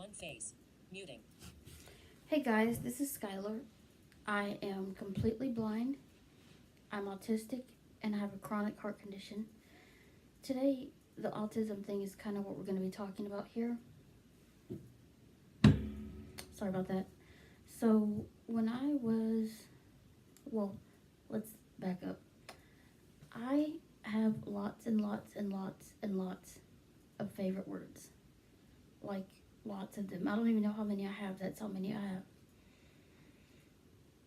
on phase. Muting. Hey guys, this is Skylar. I am completely blind. I'm autistic and I have a chronic heart condition. Today, the autism thing is kind of what we're going to be talking about here. Sorry about that. So, when I was, well, let's back up. I have lots and lots and lots and lots of favorite words. Like, lots of them. I don't even know how many I have. That's how many I have.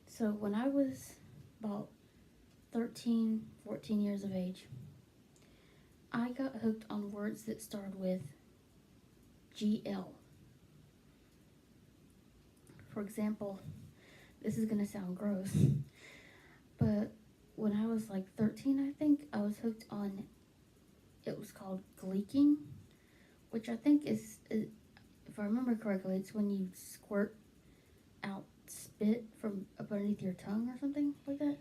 So, when I was about 13, 14 years of age, I got hooked on words that started with GL. For example, this is going to sound gross, but when I was like 13, I think, I was hooked on, it was called gleeking, which I think is, if I remember correctly, it's when you squirt out spit from up underneath your tongue or something like that.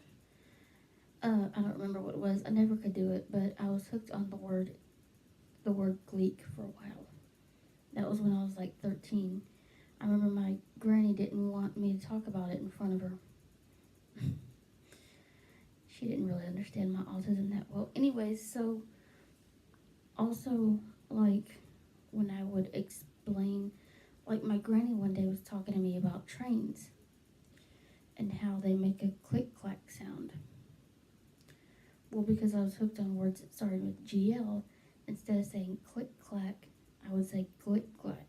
I don't remember what it was. I never could do it, but I was hooked on the word gleek for a while. That was when I was like 13. I remember my granny didn't want me to talk about it in front of her. She didn't really understand my autism that well. Anyways, so also, like, when I would explain, like, my granny one day was talking to me about trains and how they make a click-clack sound. Well, because I was hooked on words that started with GL, instead of saying click-clack, I would say glick-clack.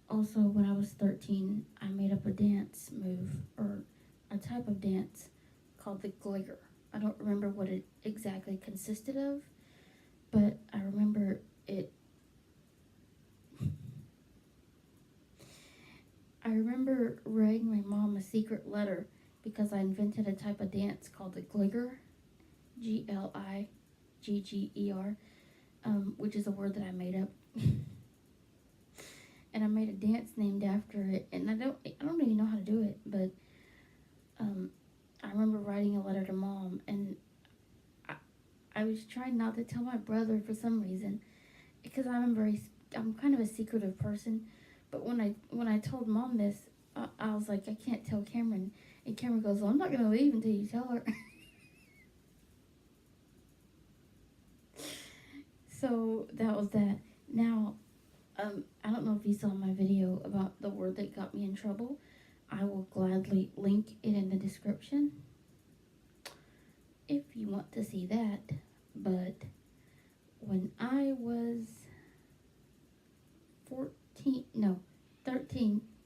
Also, when I was 13, I made up a dance move, or a type of dance, called the gligger. I don't remember what it exactly consisted of, but I remember it. I remember writing my mom a secret letter because I invented a type of dance called the gligger, Gligger, which is a word that I made up. And I made a dance named after it, and I don't even know how to do it, but I remember writing a letter to Mom, and I was trying not to tell my brother for some reason, because I'm kind of a secretive person. But when I told Mom this, I was like, I can't tell Cameron, and Cameron goes, well, I'm not gonna leave until you tell her. So that was that. Now, I don't know if you saw my video about the word that got me in trouble. I will gladly link it in the description if you want to see that. But when I was 13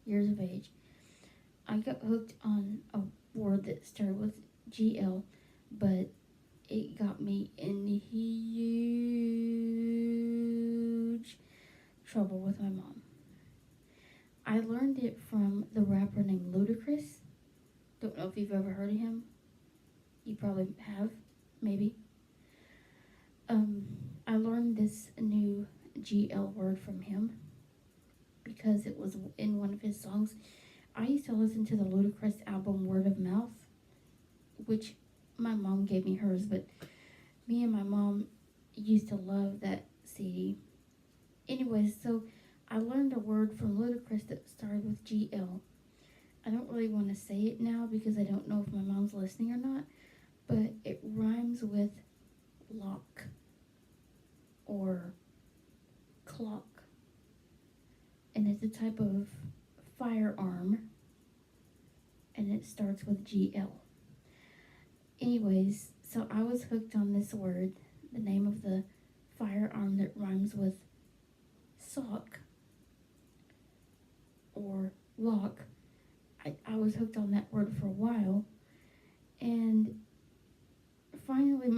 years of age, I got hooked on a word that started with GL, but it got me in huge trouble with my mom. I learned it from the rapper named Ludacris. Don't know if you've ever heard of him. You probably have, maybe. I learned this new GL word from him because it was in one of his songs. I used to listen to the Ludacris album Word of Mouth, which my mom gave me hers, but me and my mom used to love that CD. Anyways, so I learned a word from Ludacris that started with GL. I don't really want to say it now because I don't know if my mom's listening or not, but it rhymes with lock or clock, and it's a type of firearm, and it starts with GL. Anyways, so I was hooked on this word, the name of the firearm that rhymes with sock or lock. I was hooked on that word for a while, and finally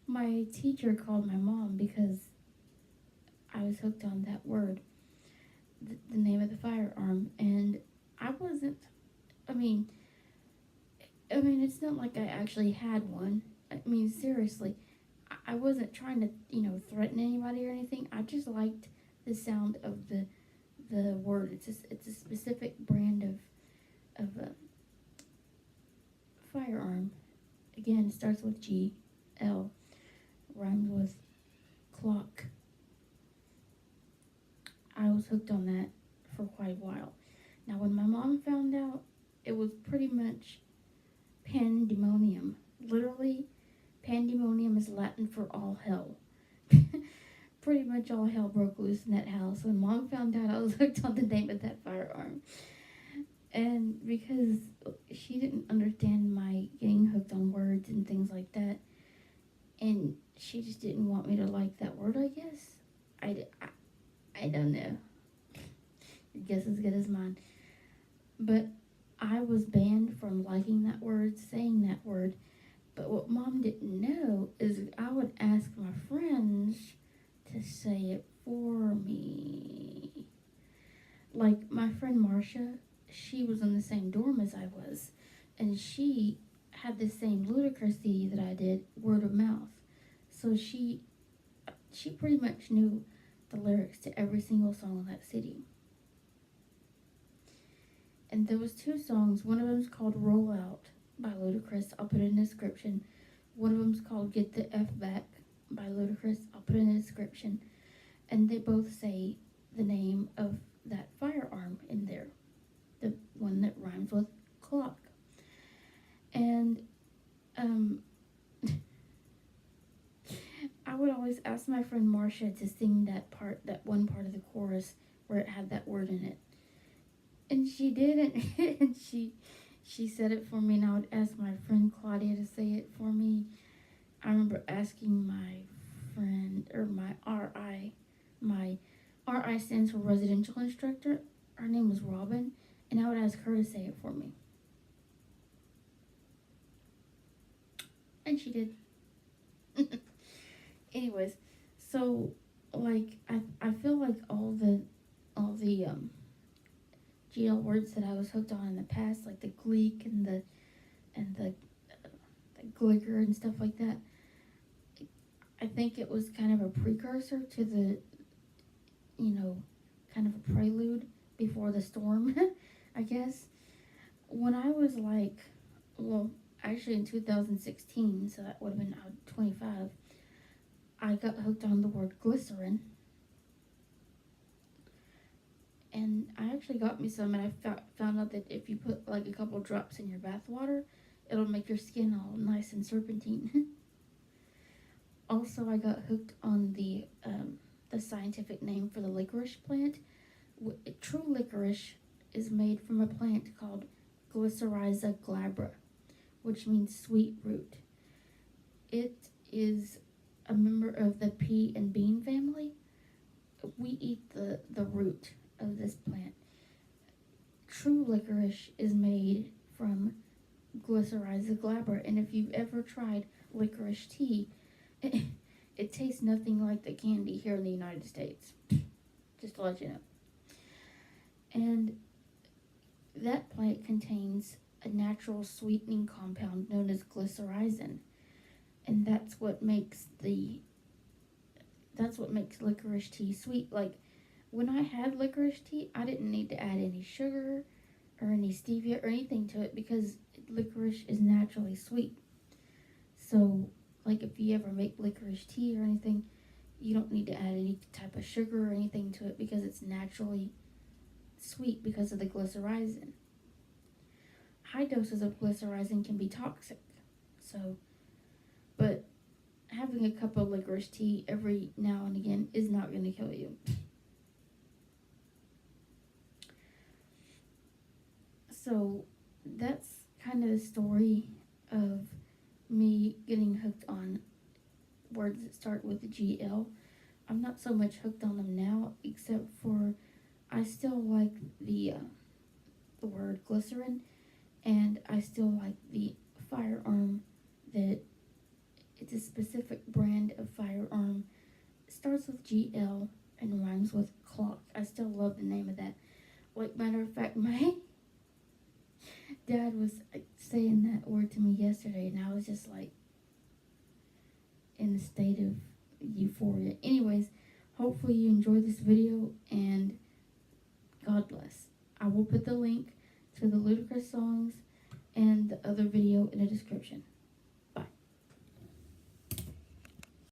my teacher called my mom because I was hooked on that word, the name of the firearm, and I wasn't, I mean, it's not like I actually had one. I mean, seriously, I wasn't trying to, threaten anybody or anything. I just liked the sound of the word. It's a specific brand of a firearm. Again, it starts with G, L, rhymes with clock, hooked on that for quite a while. Now, when my mom found out, it was pretty much pandemonium. Literally, pandemonium is Latin for all hell. Pretty much all hell broke loose in that house when Mom found out I was hooked on the name of that firearm. And because she didn't understand my getting hooked on words and things like that, and she just didn't want me to like that word, I guess. I don't know. Your guess is as good as mine. But I was banned from liking that word, saying that word. But what Mom didn't know is I would ask my friends to say it for me. Like my friend Marcia, she was in the same dorm as I was, and she had the same ludicrousy that I did, word of mouth. So she pretty much knew the lyrics to every single song in that city. And there was 2 songs. One of them's called Roll Out by Ludacris. I'll put it in the description. One of them's called Get the F Back by Ludacris. I'll put it in the description. And they both say the name of that firearm in there. The one that rhymes with clock. And I would always ask my friend Marcia to sing that one part of the chorus where it had that word in it. And she did it, and she said it for me, and I would ask my friend Claudia to say it for me. I remember asking my friend, or my RI stands for residential instructor. Her name was Robin, and I would ask her to say it for me. And she did. Anyways, so like I feel like all the GL words that I was hooked on in the past, like the gleek and the glicker and stuff like that, I think it was kind of a precursor to the, kind of a prelude before the storm, I guess. When I was like, actually in 2016, so that would have been 25, I got hooked on the word glycerin. And I actually got me some, and I found out that if you put like a couple drops in your bath water, it'll make your skin all nice and serpentine. Also, I got hooked on the scientific name for the licorice plant. True licorice is made from a plant called Glycyrrhiza glabra, which means sweet root. It is a member of the pea and bean family. We eat the root of this plant. True licorice is made from Glycyrrhiza glabra, and if you've ever tried licorice tea, it tastes nothing like the candy here in the United States. Just to let you know. And that plant contains a natural sweetening compound known as glycyrrhizin, and that's what makes licorice tea sweet. Like, when I had licorice tea, I didn't need to add any sugar or any stevia or anything to it because licorice is naturally sweet. So, like, if you ever make licorice tea or anything, you don't need to add any type of sugar or anything to it because it's naturally sweet because of the glycyrrhizin. High doses of glycyrrhizin can be toxic. So, but having a cup of licorice tea every now and again is not going to kill you. So that's kind of the story of me getting hooked on words that start with GL. I'm not so much hooked on them now, except for I still like the word glycerin, and I still like the firearm that it's a specific brand of firearm. It starts with GL and rhymes with clock. I still love the name of that. Like, matter of fact, my dad was saying that word to me yesterday, and I was just like in a state of euphoria. Anyways, hopefully you enjoyed this video, and God bless. I will put the link to the Ludacris songs and the other video in the description.